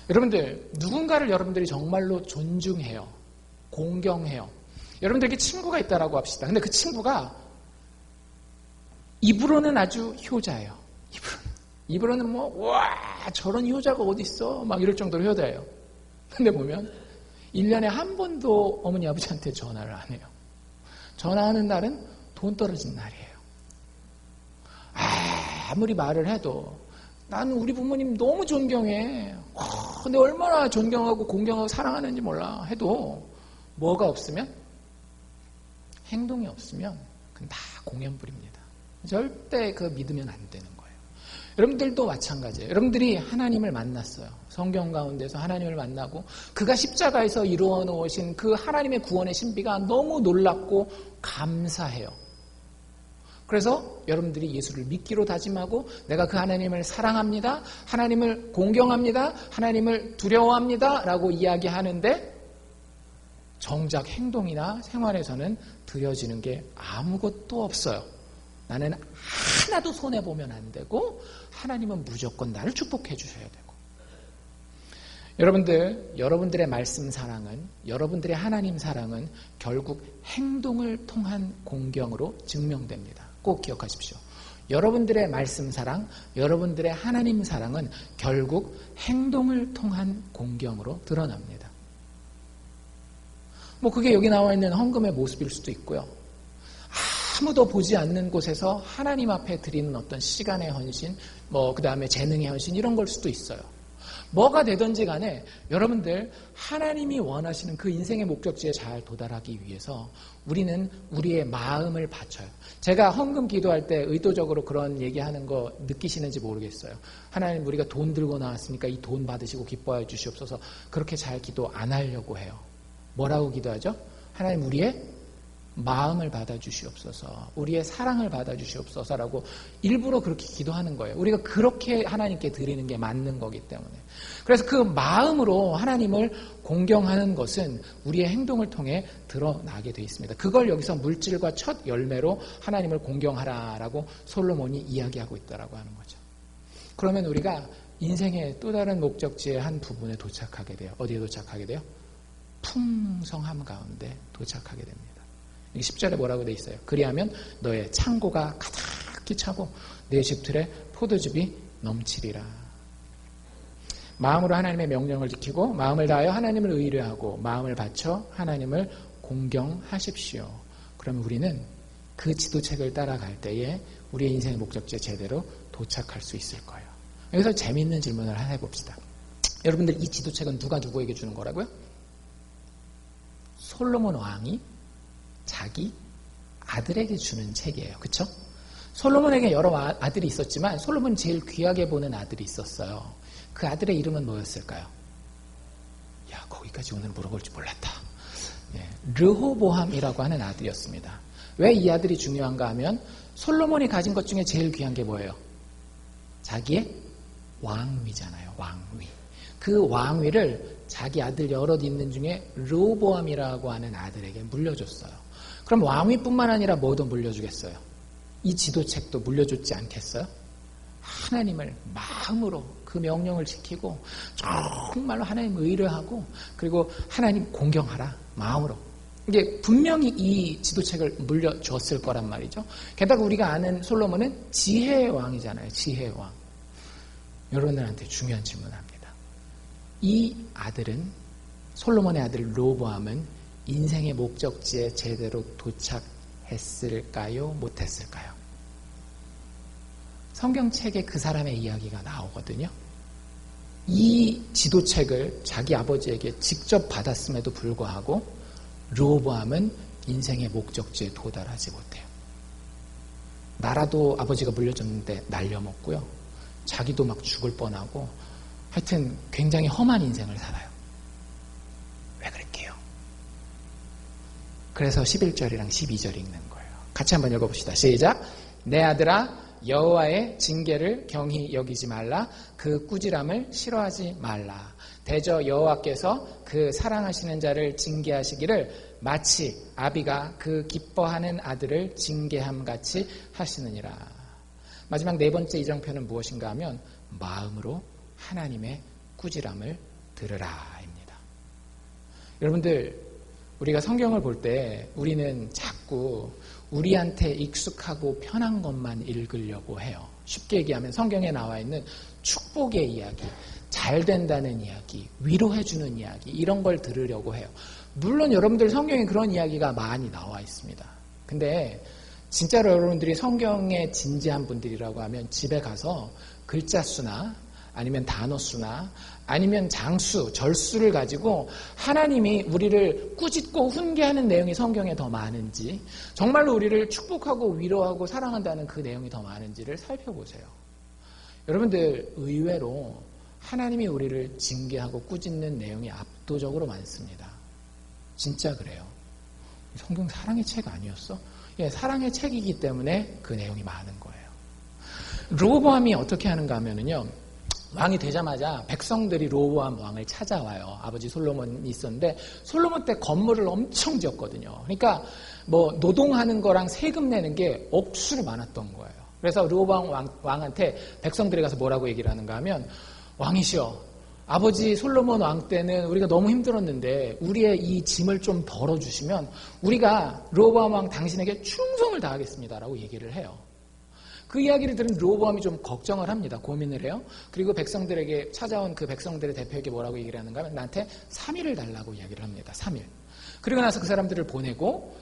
여러분들, 누군가를 여러분들이 정말로 존중해요. 공경해요. 여러분들에게 친구가 있다라고 합시다. 근데 그 친구가 입으로는 아주 효자예요. 입으로는 뭐, 와, 저런 효자가 어디 있어? 막 이럴 정도로 효자예요. 근데 보면 1년에 한 번도 어머니 아버지한테 전화를 안 해요. 전화하는 날은 돈 떨어진 날이에요. 아무리 말을 해도 나는 우리 부모님 너무 존경해. 근데 얼마나 존경하고 공경하고 사랑하는지 몰라 해도 뭐가 없으면 행동이 없으면 그건 다 공연불입니다. 절대 그 믿으면 안 되는 거예요. 여러분들도 마찬가지예요. 여러분들이 하나님을 만났어요. 성경 가운데서 하나님을 만나고 그가 십자가에서 이루어 놓으신 그 하나님의 구원의 신비가 너무 놀랍고 감사해요. 그래서 여러분들이 예수를 믿기로 다짐하고 내가 그 하나님을 사랑합니다. 하나님을 공경합니다. 하나님을 두려워합니다. 라고 이야기하는데 정작 행동이나 생활에서는 드려지는 게 아무것도 없어요. 나는 하나도 손해보면 안 되고 하나님은 무조건 나를 축복해 주셔야 되고. 여러분들, 여러분들의 말씀 사랑은, 여러분들의 하나님 사랑은 결국 행동을 통한 공경으로 증명됩니다. 꼭 기억하십시오. 여러분들의 말씀 사랑, 여러분들의 하나님 사랑은 결국 행동을 통한 공경으로 드러납니다. 뭐 그게 여기 나와 있는 헌금의 모습일 수도 있고요. 아무도 보지 않는 곳에서 하나님 앞에 드리는 어떤 시간의 헌신, 뭐 그 다음에 재능의 헌신 이런 걸 수도 있어요. 뭐가 되든지 간에 여러분들 하나님이 원하시는 그 인생의 목적지에 잘 도달하기 위해서 우리는 우리의 마음을 바쳐요. 제가 헌금 기도할 때 의도적으로 그런 얘기하는 거 느끼시는지 모르겠어요. 하나님 우리가 돈 들고 나왔으니까 이 돈 받으시고 기뻐해 주시옵소서. 그렇게 잘 기도 안 하려고 해요. 뭐라고 기도하죠? 하나님 우리의 마음을 받아주시옵소서, 우리의 사랑을 받아주시옵소서라고 일부러 그렇게 기도하는 거예요. 우리가 그렇게 하나님께 드리는 게 맞는 거기 때문에. 그래서 그 마음으로 하나님을 공경하는 것은 우리의 행동을 통해 드러나게 되어 있습니다. 그걸 여기서 물질과 첫 열매로 하나님을 공경하라라고 솔로몬이 이야기하고 있다라고 하는 거죠. 그러면 우리가 인생의 또 다른 목적지의 한 부분에 도착하게 돼요. 어디에 도착하게 돼요? 풍성함 가운데 도착하게 됩니다. 10절에 뭐라고 돼 있어요? 그리하면 너의 창고가 가득히 차고 내 집틀에 포도즙이 넘치리라. 마음으로 하나님의 명령을 지키고 마음을 다하여 하나님을 의뢰하고 마음을 바쳐 하나님을 공경하십시오. 그러면 우리는 그 지도책을 따라갈 때에 우리의 인생의 목적지에 제대로 도착할 수 있을 거예요. 여기서 재미있는 질문을 하나 해봅시다. 여러분들 이 지도책은 누가 누구에게 주는 거라고요? 솔로몬 왕이 자기 아들에게 주는 책이에요. 그쵸? 솔로몬에게 여러 아들이 있었지만 솔로몬이 제일 귀하게 보는 아들이 있었어요. 그 아들의 이름은 뭐였을까요? 야, 거기까지 오늘 물어볼 줄 몰랐다. 르호보암이라고 하는 아들이었습니다. 왜 이 아들이 중요한가 하면 솔로몬이 가진 것 중에 제일 귀한 게 뭐예요? 자기의 왕위잖아요. 왕위. 그 왕위를 자기 아들 여럿 있는 중에 르호보암이라고 하는 아들에게 물려줬어요. 그럼 왕위뿐만 아니라 뭐도 물려주겠어요? 이 지도책도 물려줬지 않겠어요? 하나님을 마음으로 그 명령을 지키고 정말로 하나님 의뢰하고 그리고 하나님 공경하라 마음으로. 이게 분명히 이 지도책을 물려줬을 거란 말이죠. 게다가 우리가 아는 솔로몬은 지혜의 왕이잖아요. 지혜의 왕. 여러분들한테 중요한 질문을 합니다. 이 아들은, 솔로몬의 아들 르호보암은 인생의 목적지에 제대로 도착했을까요? 못했을까요? 성경책에 그 사람의 이야기가 나오거든요. 이 지도책을 자기 아버지에게 직접 받았음에도 불구하고 르호보암은 인생의 목적지에 도달하지 못해요. 나라도 아버지가 물려줬는데 날려먹고요. 자기도 막 죽을 뻔하고 하여튼 굉장히 험한 인생을 살아요. 왜 그럴게요? 그래서 11절이랑 12절 읽는 거예요. 같이 한번 읽어봅시다. 시작. 내 아들아, 여호와의 징계를 경히 여기지 말라. 그 꾸지람을 싫어하지 말라. 대저 여호와께서 그 사랑하시는 자를 징계하시기를 마치 아비가 그 기뻐하는 아들을 징계함같이 하시느니라. 마지막 네 번째 이정표는 무엇인가 하면 마음으로 하나님의 꾸지람을 들으라입니다. 여러분들, 우리가 성경을 볼 때 우리는 자꾸 우리한테 익숙하고 편한 것만 읽으려고 해요. 쉽게 얘기하면 성경에 나와 있는 축복의 이야기, 잘 된다는 이야기, 위로해주는 이야기, 이런 걸 들으려고 해요. 물론 여러분들 성경에 그런 이야기가 많이 나와 있습니다. 근데 진짜로 여러분들이 성경에 진지한 분들이라고 하면 집에 가서 글자 수나 아니면 단어 수나 아니면 장수, 절수를 가지고 하나님이 우리를 꾸짖고 훈계하는 내용이 성경에 더 많은지, 정말로 우리를 축복하고 위로하고 사랑한다는 그 내용이 더 많은지를 살펴보세요. 여러분들, 의외로 하나님이 우리를 징계하고 꾸짖는 내용이 압도적으로 많습니다. 진짜 그래요. 성경 사랑의 책 아니었어? 예, 사랑의 책이기 때문에 그 내용이 많은 거예요. 르호보암이 어떻게 하는가 하면은요, 왕이 되자마자 백성들이 르호보암 왕을 찾아와요. 아버지 솔로몬이 있었는데 솔로몬 때 건물을 엄청 지었거든요. 그러니까 뭐 노동하는 거랑 세금 내는 게 억수로 많았던 거예요. 그래서 르호보암 왕한테 백성들이 가서 뭐라고 얘기를 하는가 하면, 왕이시여, 아버지 솔로몬 왕 때는 우리가 너무 힘들었는데 우리의 이 짐을 좀 덜어주시면 우리가 르호보암 왕 당신에게 충성을 다하겠습니다라고 얘기를 해요. 그 이야기를 들은 르호보암이 좀 걱정을 합니다. 고민을 해요. 그리고 백성들에게 찾아온 그 백성들의 대표에게 뭐라고 얘기를 하는가 하면 나한테 3일을 달라고 이야기를 합니다. 3일. 그리고 나서 그 사람들을 보내고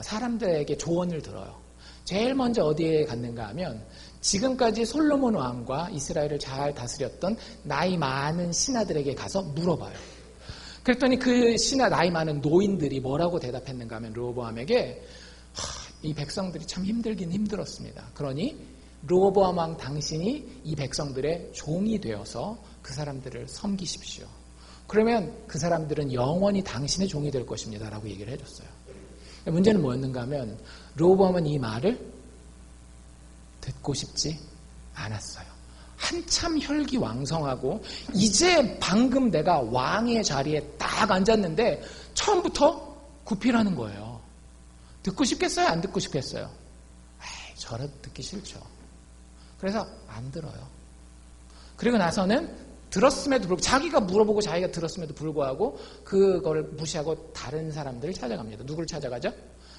사람들에게 조언을 들어요. 제일 먼저 어디에 갔는가 하면 지금까지 솔로몬 왕과 이스라엘을 잘 다스렸던 나이 많은 신하들에게 가서 물어봐요. 그랬더니 그 신하 나이 많은 노인들이 뭐라고 대답했는가 하면 르호보암에게 이 백성들이 참 힘들긴 힘들었습니다. 그러니 르호보암 왕 당신이 이 백성들의 종이 되어서 그 사람들을 섬기십시오. 그러면 그 사람들은 영원히 당신의 종이 될 것입니다. 라고 얘기를 해줬어요. 문제는 뭐였는가 하면 르호보암은 이 말을 듣고 싶지 않았어요. 한참 혈기왕성하고 이제 방금 내가 왕의 자리에 딱 앉았는데 처음부터 구피라는 거예요. 듣고 싶겠어요? 안 듣고 싶겠어요? 에이, 저라도 듣기 싫죠. 그래서 안 들어요. 그리고 나서는 들었음에도 불구하고, 자기가 물어보고 자기가 들었음에도 불구하고 그걸 무시하고 다른 사람들을 찾아갑니다. 누구를 찾아가죠?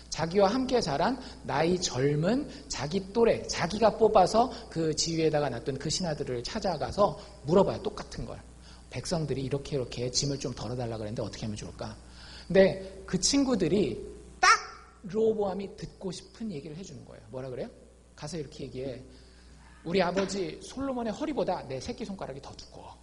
자기와 함께 자란 나이 젊은 자기 또래, 자기가 뽑아서 그 지위에다가 놨던 그 신하들을 찾아가서 물어봐요. 똑같은 걸. 백성들이 이렇게 짐을 좀 덜어달라고 그랬는데 어떻게 하면 좋을까? 근데 그 친구들이 딱 르호보암이 듣고 싶은 얘기를 해주는 거예요. 뭐라 그래요? 가서 이렇게 얘기해. 우리 아버지 솔로몬의 허리보다 내 새끼손가락이 더 두꺼워.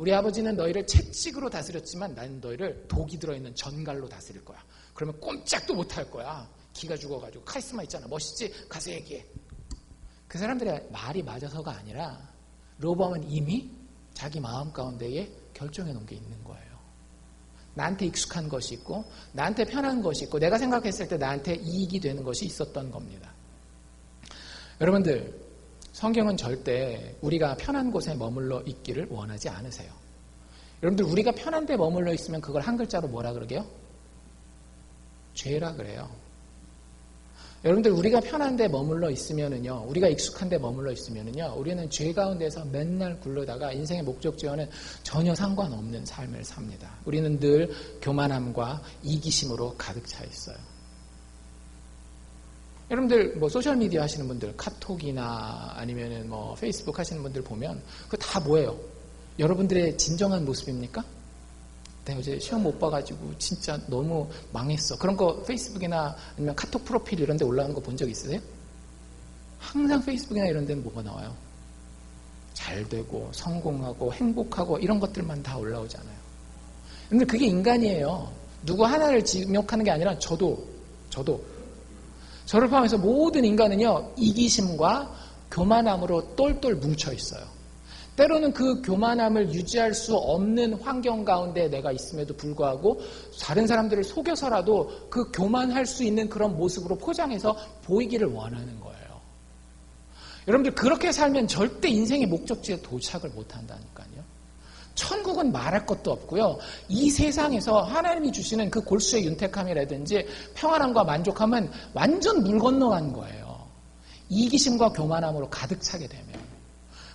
우리 아버지는 너희를 채찍으로 다스렸지만 나는 너희를 독이 들어있는 전갈로 다스릴 거야. 그러면 꼼짝도 못할 거야. 기가 죽어가지고. 카리스마 있잖아. 멋있지? 가서 얘기해. 그 사람들의 말이 맞아서가 아니라 르호보암은 이미 자기 마음 가운데에 결정해 놓은 게 있는 거예요. 나한테 익숙한 것이 있고 나한테 편한 것이 있고 내가 생각했을 때 나한테 이익이 되는 것이 있었던 겁니다. 여러분들, 성경은 절대 우리가 편한 곳에 머물러 있기를 원하지 않으세요. 여러분들, 우리가 편한 데 머물러 있으면 그걸 한 글자로 뭐라 그러게요? 죄라 그래요. 여러분들, 우리가 편한 데 머물러 있으면은요, 우리가 익숙한 데 머물러 있으면은요, 우리는 죄 가운데서 맨날 굴러다가 인생의 목적지와는 전혀 상관없는 삶을 삽니다. 우리는 늘 교만함과 이기심으로 가득 차 있어요. 여러분들, 소셜미디어 하시는 분들, 카톡이나 아니면은 페이스북 하시는 분들 보면, 그거 다 뭐예요? 여러분들의 진정한 모습입니까? 내가 어제 시험 못 봐가지고 진짜 너무 망했어. 그런 거 페이스북이나 아니면 카톡 프로필 이런 데 올라오는 거 본 적 있으세요? 항상 페이스북이나 이런 데는 뭐가 나와요? 잘 되고, 성공하고, 행복하고, 이런 것들만 다 올라오잖아요. 근데 그게 인간이에요. 누구 하나를 지목하는 게 아니라 저를 포함해서 모든 인간은요, 이기심과 교만함으로 똘똘 뭉쳐 있어요. 때로는 그 교만함을 유지할 수 없는 환경 가운데 내가 있음에도 불구하고 다른 사람들을 속여서라도 그 교만할 수 있는 그런 모습으로 포장해서 보이기를 원하는 거예요. 여러분들, 그렇게 살면 절대 인생의 목적지에 도착을 못한다니까요. 천국은 말할 것도 없고요. 이 세상에서 하나님이 주시는 그 골수의 윤택함이라든지 평안함과 만족함은 완전 물 건너간 거예요. 이기심과 교만함으로 가득 차게 되면.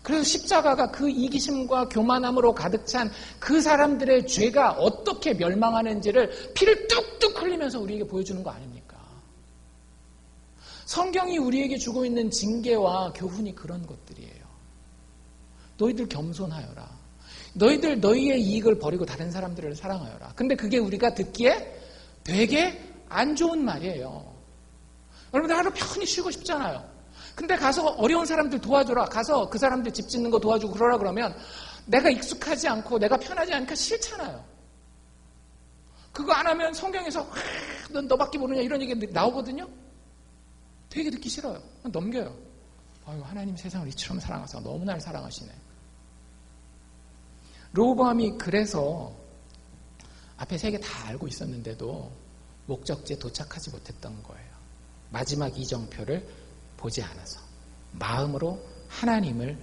그래서 십자가가 그 이기심과 교만함으로 가득 찬 그 사람들의 죄가 어떻게 멸망하는지를 피를 뚝뚝 흘리면서 우리에게 보여주는 거 아닙니까? 성경이 우리에게 주고 있는 징계와 교훈이 그런 것들이에요. 너희들 겸손하여라. 너희들 너희의 이익을 버리고 다른 사람들을 사랑하여라. 근데 그게 우리가 듣기에 되게 안 좋은 말이에요. 여러분들, 하루 편히 쉬고 싶잖아요. 근데 가서 어려운 사람들 도와줘라. 가서 그 사람들 집 짓는 거 도와주고 그러라 그러면 내가 익숙하지 않고 내가 편하지 않으니까 싫잖아요. 그거 안 하면 성경에서 넌 너밖에 모르냐 이런 얘기 나오거든요. 되게 듣기 싫어요. 넘겨요. 아유, 하나님 세상을 이처럼 사랑하사 너무 날 사랑하시네. 르호보암이 그래서 앞에 세 개 다 알고 있었는데도 목적지에 도착하지 못했던 거예요. 마지막 이정표를 보지 않아서 마음으로 하나님의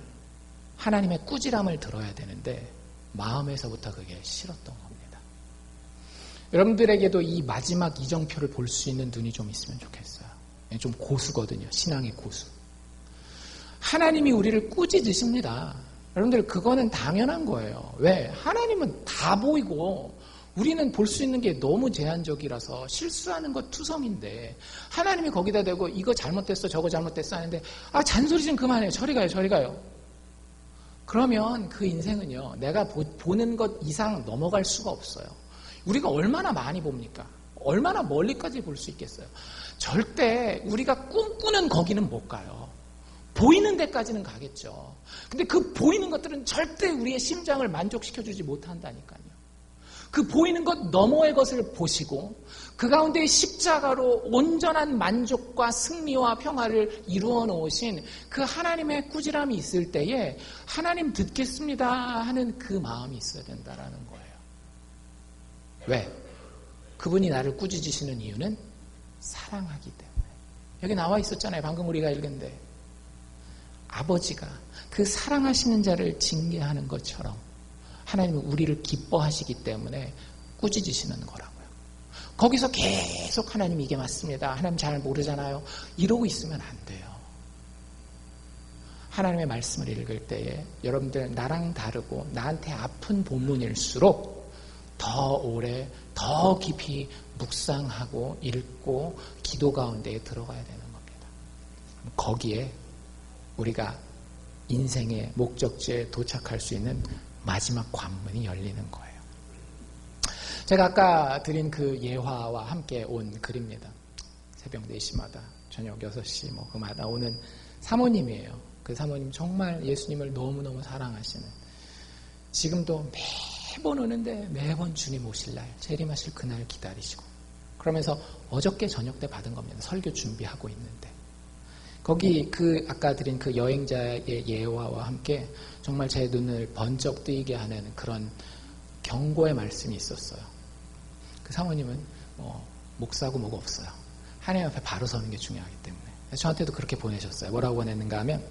꾸지람을 들어야 되는데 마음에서부터 그게 싫었던 겁니다. 여러분들에게도 이 마지막 이정표를 볼 수 있는 눈이 좀 있으면 좋겠어요. 좀 고수거든요. 신앙의 고수. 하나님이 우리를 꾸짖으십니다. 여러분들, 그거는 당연한 거예요. 왜? 하나님은 다 보이고 우리는 볼 수 있는 게 너무 제한적이라서 실수하는 것 투성인데 하나님이 거기다 대고 이거 잘못됐어 저거 잘못됐어 하는데 잔소리 좀 그만해요. 저리 가요. 그러면 그 인생은요, 내가 보는 것 이상 넘어갈 수가 없어요. 우리가 얼마나 많이 봅니까? 얼마나 멀리까지 볼 수 있겠어요? 절대 우리가 꿈꾸는 거기는 못 가요. 보이는 데까지는 가겠죠. 근데 그 보이는 것들은 절대 우리의 심장을 만족시켜주지 못한다니까요. 그 보이는 것 너머의 것을 보시고 그 가운데 십자가로 온전한 만족과 승리와 평화를 이루어 놓으신 그 하나님의 꾸지람이 있을 때에 하나님 듣겠습니다 하는 그 마음이 있어야 된다는 거예요. 왜? 그분이 나를 꾸짖으시는 이유는 사랑하기 때문에. 여기 나와 있었잖아요. 방금 우리가 읽은데 아버지가 그 사랑하시는 자를 징계하는 것처럼 하나님은 우리를 기뻐하시기 때문에 꾸짖으시는 거라고요. 거기서 계속 하나님 이게 맞습니다. 하나님 잘 모르잖아요. 이러고 있으면 안 돼요. 하나님의 말씀을 읽을 때에 여러분들 나랑 다르고 나한테 아픈 본문일수록 더 오래 더 깊이 묵상하고 읽고 기도 가운데에 들어가야 되는 겁니다. 거기에 우리가 인생의 목적지에 도착할 수 있는 마지막 관문이 열리는 거예요. 제가 아까 드린 그 예화와 함께 온 글입니다. 새벽 4시마다 저녁 6시 그마다 오는 사모님이에요. 그 사모님 정말 예수님을 너무너무 사랑하시는 지금도 매번 오는데 매번 주님 오실 날, 재림하실 그날 기다리시고, 그러면서 어저께 저녁 때 받은 겁니다. 설교 준비하고 있는데. 거기 아까 드린 그 여행자의 예화와 함께 정말 제 눈을 번쩍 뜨이게 하는 그런 경고의 말씀이 있었어요. 그 사모님은 목사고 뭐고 없어요. 하나님 앞에 바로 서는 게 중요하기 때문에. 저한테도 그렇게 보내셨어요. 뭐라고 보냈는가 하면,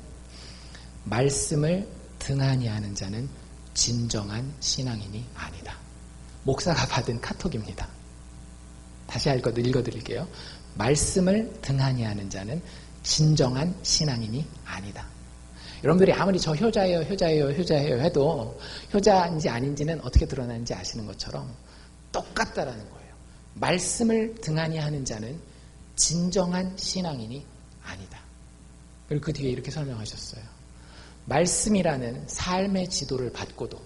말씀을 등한히 하는 자는 진정한 신앙인이 아니다. 목사가 받은 카톡입니다. 다시 읽어드릴게요. 말씀을 등한히 하는 자는 진정한 신앙인이 아니다. 여러분들이 아무리 저 효자예요 해도 효자인지 아닌지는 어떻게 드러나는지 아시는 것처럼 똑같다라는 거예요. 말씀을 등한히 하는 자는 진정한 신앙인이 아니다. 그리고 그 뒤에 이렇게 설명하셨어요. 말씀이라는 삶의 지도를 받고도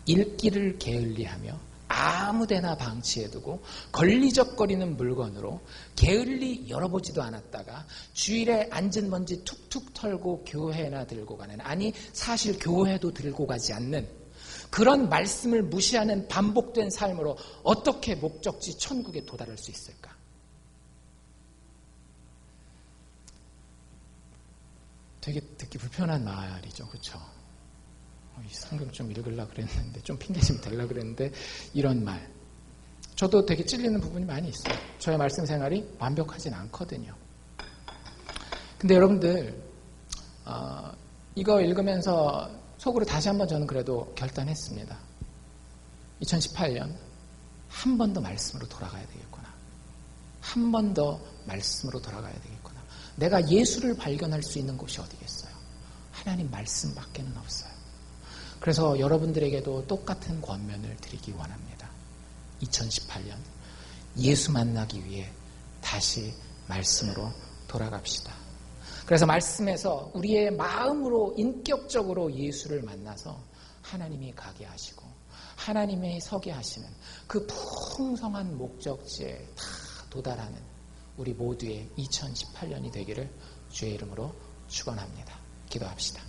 읽기를 게을리하며 아무데나 방치해두고 걸리적거리는 물건으로 게을리 열어보지도 않았다가 주일에 앉은 먼지 툭툭 털고 교회나 들고 가는, 아니 사실 교회도 들고 가지 않는 그런 말씀을 무시하는 반복된 삶으로 어떻게 목적지 천국에 도달할 수 있을까? 되게 듣기 불편한 말이죠. 그렇죠? 이 성경 좀 읽으려고 그랬는데, 좀 핑계 좀 대려고 그랬는데, 이런 말. 저도 되게 찔리는 부분이 많이 있어요. 저의 말씀 생활이 완벽하진 않거든요. 근데 여러분들, 이거 읽으면서 속으로 다시 한번 저는 그래도 결단했습니다. 2018년 한 번 더 말씀으로 돌아가야 되겠구나. 한 번 더 말씀으로 돌아가야 되겠구나. 내가 예수를 발견할 수 있는 곳이 어디겠어요? 하나님 말씀밖에는 없어요. 그래서 여러분들에게도 똑같은 권면을 드리기 원합니다. 2018년 예수 만나기 위해 다시 말씀으로 돌아갑시다. 그래서 말씀에서 우리의 마음으로 인격적으로 예수를 만나서 하나님이 가게 하시고 하나님이 서게 하시는 그 풍성한 목적지에 다 도달하는 우리 모두의 2018년이 되기를 주의 이름으로 축원합니다. 기도합시다.